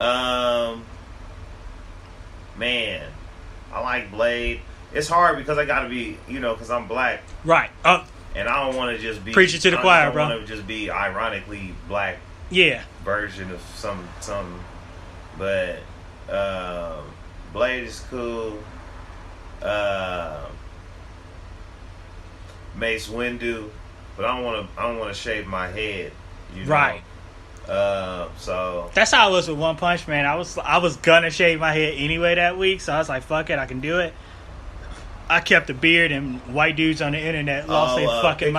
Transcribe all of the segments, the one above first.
Um, man, I like Blade. It's hard because I gotta be, because I'm black, Right. and I don't want to just be Preach it to the choir, bro. I don't want to just be ironically black Yeah. version of some. But Blade is cool. Mace Windu, but I don't want to shave my head. Right. So That's how I was with One Punch Man. I was gonna shave my head anyway that week, so I was like, fuck it, I can do it. I kept a beard, and white dudes on the internet lost their fucking Piccolo,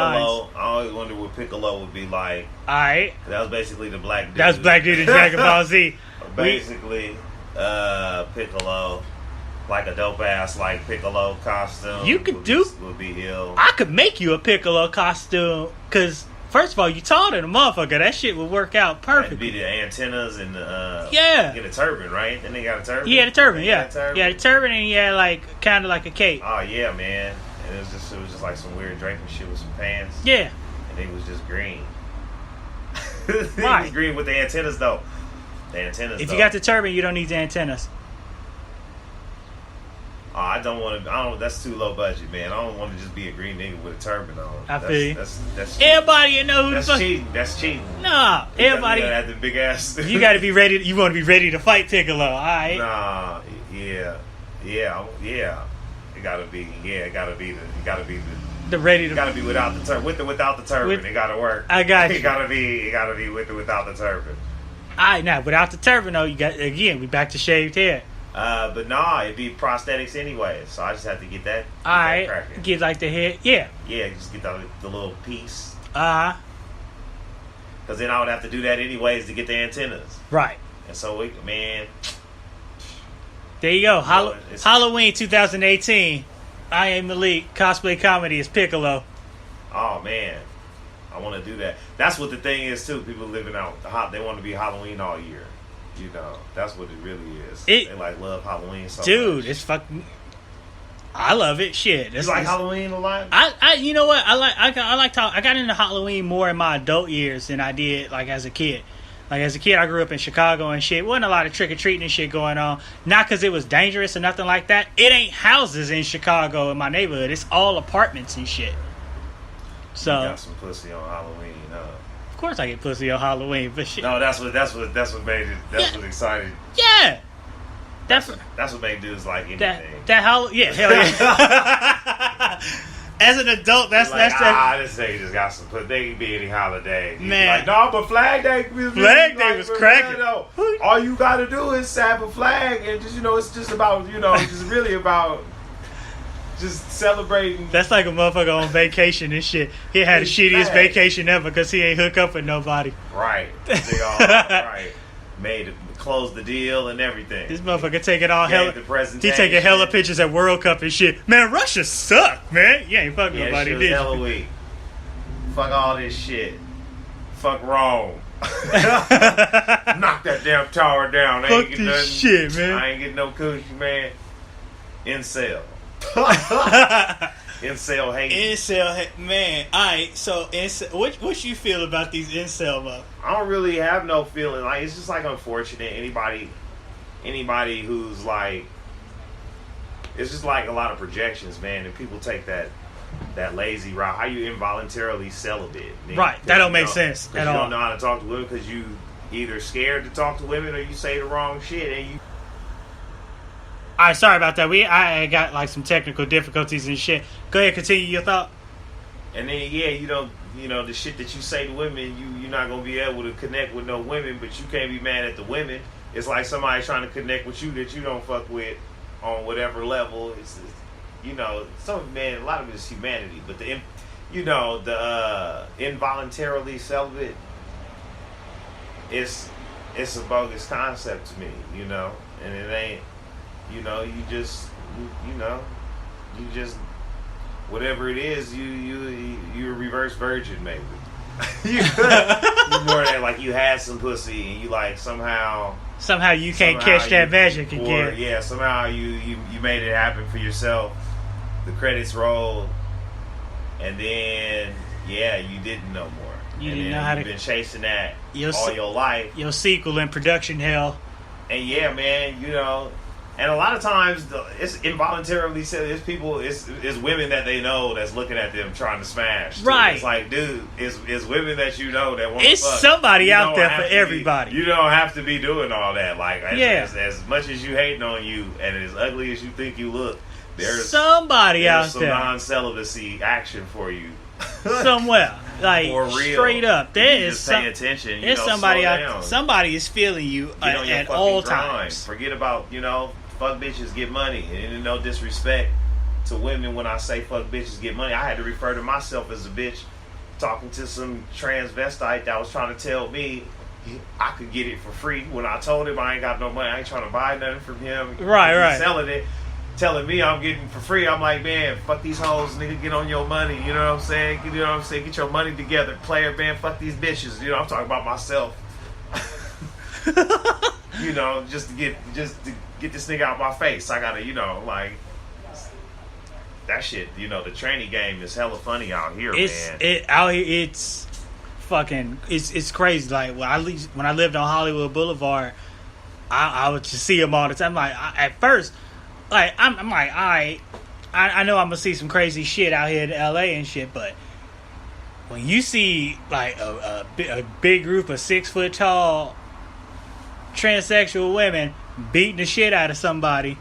minds. I always wondered what Piccolo would be like. Alright. That was basically the black dude. That was Black Dude in Dragon Ball Z. Basically, Piccolo, like a dope ass like Piccolo costume. You could would be ill. I could make you a Piccolo costume, because first of all, you taller than a motherfucker. That shit would work out It'd perfectly. be the antennas and the Yeah. get a turban, right? Then they got a turban. He had a turban, They yeah. got a turban? He had a turban, and he had like kind of like a cape. Oh yeah, man. And it was just like some weird draping shit with some pants. Yeah. And it was just green. Why? It was green with the antennas though. The antennas. If though. you got the turban, you don't need the antennas. Oh, I don't. That's too low budget, man. I don't want to just be a green nigga with a turban on. I feel you. That's cheating. Everybody you know who the That's fuck. cheating. That's cheating. Nah, everybody. You gotta have the big ass. You got to be ready. You want to be ready to fight Piccolo, all right? Nah, yeah. It gotta be. Yeah, it gotta be the. The ready It to. gotta be without the turban. With or without the turban, With- it gotta work. I got you. It gotta be with or without the turban. All right, now without the turban, though, you got again. We back to shaved hair. But nah, it'd be prosthetics anyway. So I just have to get that. All right, cracking. get like the head. Yeah. Yeah, just get the little piece. Because then I would have to do that anyways to get the antennas. right. And so, man, There you go. It's- Halloween 2018. I am Malik. Cosplay comedy is Piccolo. oh man, I want to do that. That's what the thing is too. People living out they want to be Halloween all year. That's what it really is. They like love Halloween so Dude, much. it's fucking. I love it. Shit. You like Halloween a lot? You know what? I got into Halloween more in my adult years than I did like as a kid. Like as a kid, I grew up in Chicago and shit. Wasn't a lot of trick or treating and shit going on. Not because it was dangerous or nothing like that. It ain't houses in Chicago in my neighborhood. It's all apartments and shit. So You got some pussy on Halloween, huh? of course I get pussy on Halloween, but shit. No, that's what made it. That's what excited. Yeah. That's what made dudes like anything. Hell yeah. As an adult, that's like, that. this nigga just got some pussy. They can be any holiday. You be Man. like, no, but Flag Day. Flag Day was cracking. All you gotta do is sap a flag, and just it's just about it's just really about just celebrating. That's like a motherfucker on vacation and shit. He had the shittiest vacation ever because he ain't hook up with nobody. Right. Right. Closed the deal and everything. This motherfucker taking all hella. The presentation. He taking hella pictures at World Cup and shit. Man, Russia suck, man. You ain't fucking nobody, shit was did hella you? weak. Fuck all this shit. Fuck Rome. Knock that damn tower down. I Fuck ain't get this nothing. shit, man. I ain't getting no coochie, man. Incel. Incel hate. Incel, man. Alright, so what you feel about these incel motherfuckers? I don't really have no feeling. Like it's just like unfortunate. Anybody who's like, it's just like a lot of projections, man. And people take that lazy route. How you involuntarily celibate? Man. Right, that don't make sense at all. You don't know how to talk to women because you either scared to talk to women or you say the wrong shit and you. Alright, sorry about that. I got like some technical difficulties and shit. Go ahead, continue your thought. And then the shit that you say to women, you're not gonna be able to connect with no women, but you can't be mad at the women. It's like somebody trying to connect with you that you don't fuck with on whatever level. It's some man, a lot of it is humanity, but the involuntarily celibate, it's a bogus concept to me, and it ain't. You just whatever it is, you're a reverse virgin maybe. You're more than like you had some pussy and you like somehow you can't catch that magic again. Or, yeah, somehow you made it happen for yourself. The credits rolled, and then you didn't know more. You didn't know how to. You've been chasing that Your all your life. Your sequel in production hell. And yeah, man, you know, and a lot of times it's involuntarily said it's people, it's women that they know that's looking at them trying to smash. Too. Right. It's like, dude, it's women that you know that want to It's fuck. somebody You out don't there have for to be- everybody. you don't have to be doing all that. Like, Yeah. as much as you hating on you and as ugly as you think you look, there's Somebody out some there non-celibacy action for you. somewhere, like For real. straight up. There You is just pay some, attention. there's Slow somebody out. down. Somebody is feeling you Get on your at fucking all grind. times. Forget about, fuck bitches get money. And no disrespect to women when I say fuck bitches get money. I had to refer to myself as a bitch talking to some transvestite that was trying to tell me I could get it for free. When I told him I ain't got no money, I ain't trying to buy nothing from him. Right, He's right. selling it, telling me I'm getting for free. I'm like, man, fuck these hoes, nigga, get on your money. You know what I'm saying? Get your money together. Player, man, fuck these bitches. I'm talking about myself. Just to get this nigga out my face. I gotta, that shit, the training game is hella funny out here, man. It's fucking it's crazy. Like when I lived on Hollywood Boulevard, I would just see them all the time. Like at first, like I'm like, I know I'm gonna see some crazy shit out here in LA and shit, but when you see like a big group of 6 foot tall transsexual women beating the shit out of somebody.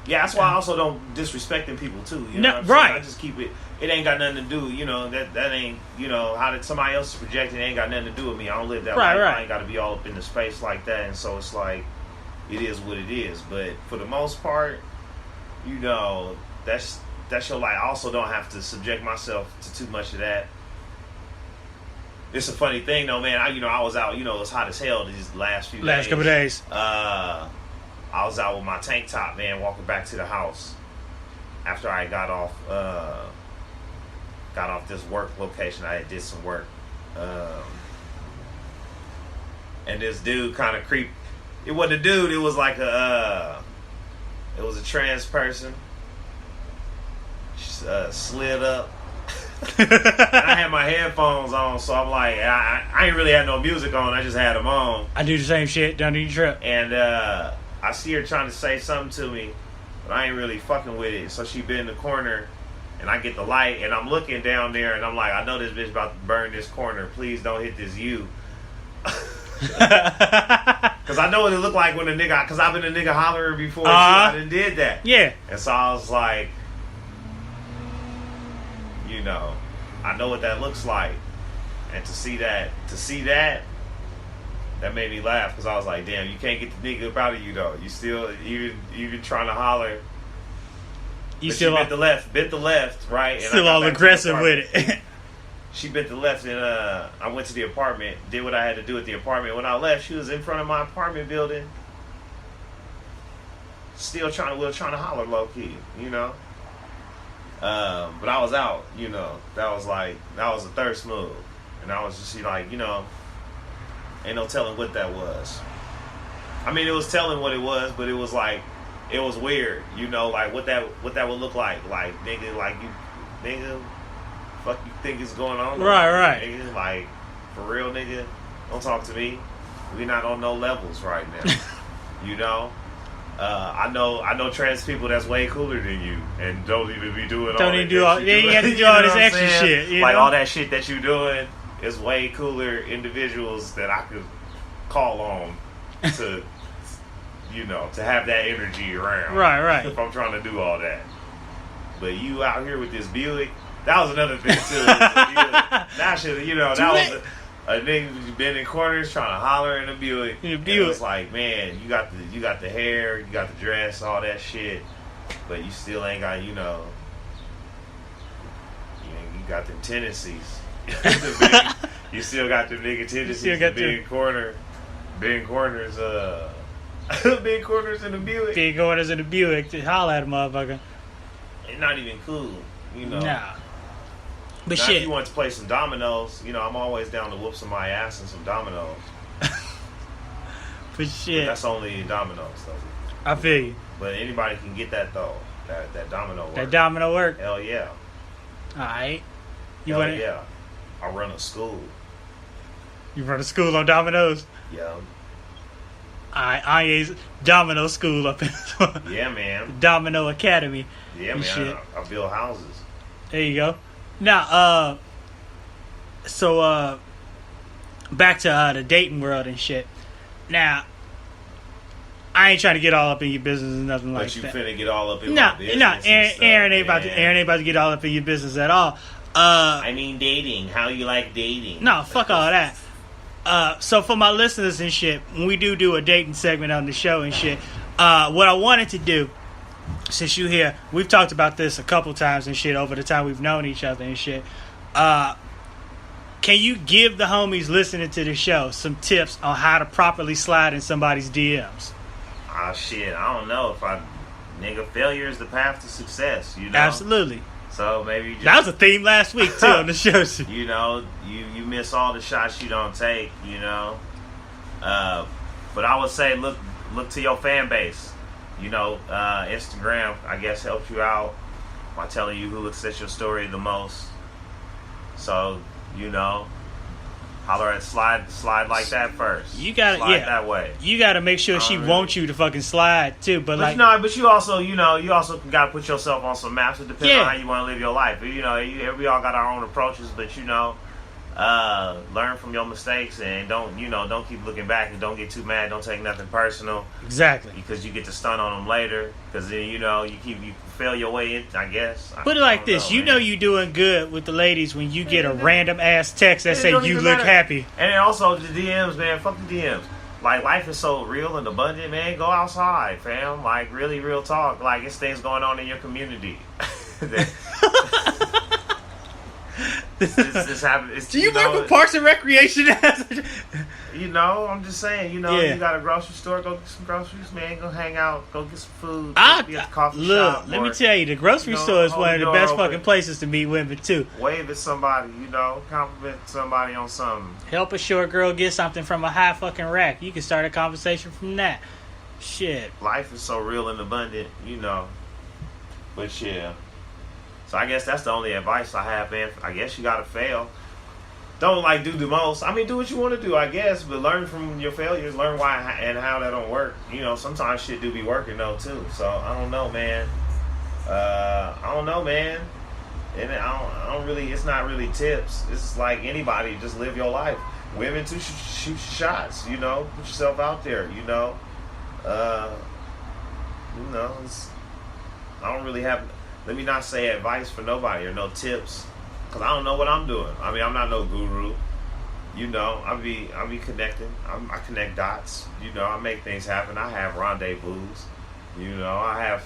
Yeah, that's why I also don't disrespecting people too. You know No, what I'm right. saying? I just keep it. It ain't got nothing to do. That ain't. How did somebody else is projecting? It ain't got nothing to do with me. I don't live that Right, life. right. I ain't got to be all up in the space like that. And so it's like, it is what it is. But for the most part, that's your life. I also don't have to subject myself to too much of that. It's a funny thing though, man. I was out. It was hot as hell these last Couple days. I was out with my tank top, man, walking back to the house after I got off this work location. I had did some work, and this dude kind of creeped. It wasn't a dude. It was like it was a trans person. Slid up. And I had my headphones on, so I'm like, I ain't really had no music on. I just had them on. I do the same shit. Don't need trip. And I see her trying to say something to me, but I ain't really fucking with it. So she been in the corner, and I get the light, and I'm looking down there, and I'm like, I know this bitch about to burn this corner. Please don't hit this U. Because I know what it looked like when a nigga, because I've been a nigga hollering before. Too. I done did that. Yeah. And so I was like, I know what that looks like. And to see that made me laugh, because I was like, damn, you can't get the nigga up out of you though. You still even trying to holler. You But still she bent the left, right? And still I got all back to the aggressive with apartment. it. She bent the left, and I went to the apartment, did what I had to do at the apartment. When I left, she was in front of my apartment building, still trying to holler low key, But I was out, that was a thirst move. And I was just like, ain't no telling what that was. I mean, it was telling what it was, but it was like, it was weird, like what that would look like. Like, nigga, fuck you think is going on? Right. Nigga, like, for real, nigga, don't talk to me. We not on no levels right now, I know trans people that's way cooler than you and don't even be doing all that. You have to do all this extra shit. All that shit that you doing is way cooler individuals that I could call on to, to have that energy around. Right. If I'm trying to do all that. But you out here with this Buick, that was another thing too. That shit, that was a nigga who's been in corners trying to holler in a Buick. And it was like, man, you got the hair, you got the dress, all that shit, but you still ain't got, you got them tendencies. You still got them nigga tendencies to be in corners, big corners in the Buick. Big corners in the Buick to holler at a motherfucker. It's not even cool, Nah. But now, shit. if you want to play some dominoes, I'm always down to whoop somebody's ass in some dominoes. But shit. But that's only dominoes, though. I feel you. But anybody can get that, though. That domino work. That domino work. Hell yeah. Alright. Yeah. I run a school. You run a school on dominoes? Yeah. Anye's Domino School up in Yeah, man. Domino Academy. Yeah, and man. shit. I build houses. There you go. Now, back to the dating world and shit. Now, I ain't trying to get all up in your business and nothing like that. But you finna get all up in my business. No, and stuff, Aaron ain't about to get all up in your business at all. I mean dating. How you like dating? No, fuck all that. So for my listeners and shit, when we do a dating segment on the show and shit, what I wanted to do, since you here, we've talked about this a couple times and shit over the time we've known each other and shit. Can you give the homies listening to the show some tips on how to properly slide in somebody's DMs? Ah, shit. I don't know nigga, failure is the path to success, you know? Absolutely. So maybe you just... That was a theme last week, too, on the show. You know, you miss all the shots you don't take, you know? But I would say look to your fan base. You know, Instagram, I guess, helps you out by telling you who looks at your story the most. So, you know, holler at slide like that first. You got slide that way. You got to make sure she wants you to fucking slide too. But like, but you also got to put yourself on some maps. It depends on how you want to live your life. You know, we all got our own approaches, but you know, learn from your mistakes and don't keep looking back and don't get too mad. Don't take nothing personal. Exactly. Because you get to stun on them later. Because then you fail your way in. I guess. Put it like this: you know you doing good with the ladies when you get a random ass text that say you look happy. And then also the DMs, man. Fuck the DMs. Like, life is so real and abundant, man. Go outside, fam. Like, really real talk. Like, it's things going on in your community. This happens. Do you work with Parks and Recreation? You know, I'm just saying. You know, you got a grocery store. Go get some groceries, man. Go hang out. Go get some food. Get a coffee shop. Let me tell you, the grocery store is one of the best fucking places to meet women too. Wave at somebody. You know, compliment somebody on something. Help a short girl get something from a high fucking rack. You can start a conversation from that. Shit. Life is so real and abundant, you know. But yeah. So I guess that's the only advice I have, man. I guess you gotta fail. Don't do the most. I mean, do what you want to do, I guess, but learn from your failures. Learn why and how that don't work. You know, sometimes shit do be working though too. So I don't know, man. And I don't really. It's not really tips. It's like anybody, just live your life. Women too, shoot shots. You know, put yourself out there. You know, I don't really have. Let me not say advice for nobody or no tips, cause I don't know what I'm doing. I mean, I'm not no guru. You know, I be connecting. I connect dots. You know, I make things happen. I have rendezvous. You know, I have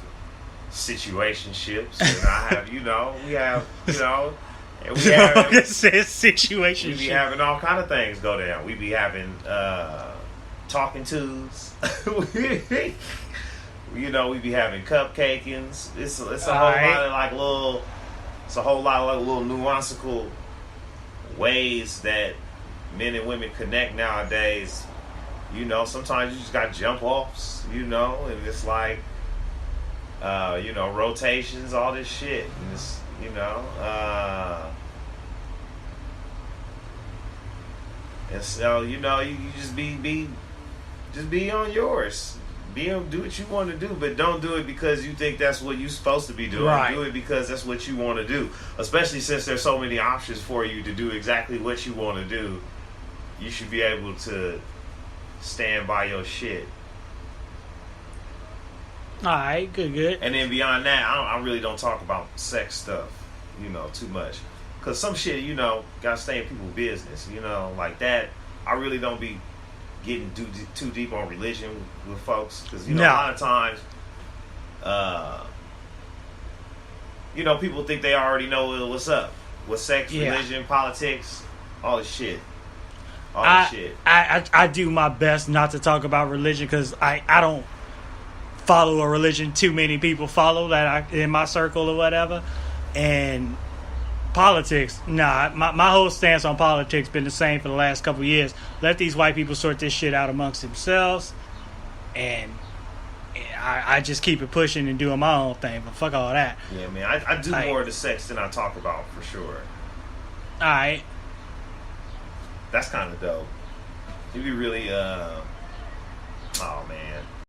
situationships, and I have, we have, and we have. It says situationship. We be having all kind of things go down. We be having talking tos. You know, we be having cupcakings. It's a whole lot of little nuanceical ways that men and women connect nowadays. You know, sometimes you just got jump offs, and it's like rotations, all this shit. And it's, and so, you just be on yours. Do what you want to do, but don't do it because you think that's what you're supposed to be doing. Right. Do it because that's what you want to do. Especially since there's so many options for you to do exactly what you want to do. You should be able to stand by your shit. Alright, good. And then beyond that, I really don't talk about sex stuff, too much. Because some shit, gotta stay in people's business, like that. I really don't be getting too deep on religion with folks, because a lot of times people think they already know what's up with sex, religion, politics, all this shit. I do my best not to talk about religion, because I don't follow a religion too many people follow that in my circle or whatever. And politics, my whole stance on politics been the same for the last couple of years. Let these white people sort this shit out amongst themselves, and I just keep it pushing and doing my own thing. But fuck all that. Yeah, man, I do more of the sex than I talk about, for sure. Alright. That's kind of dope. You be really Oh man.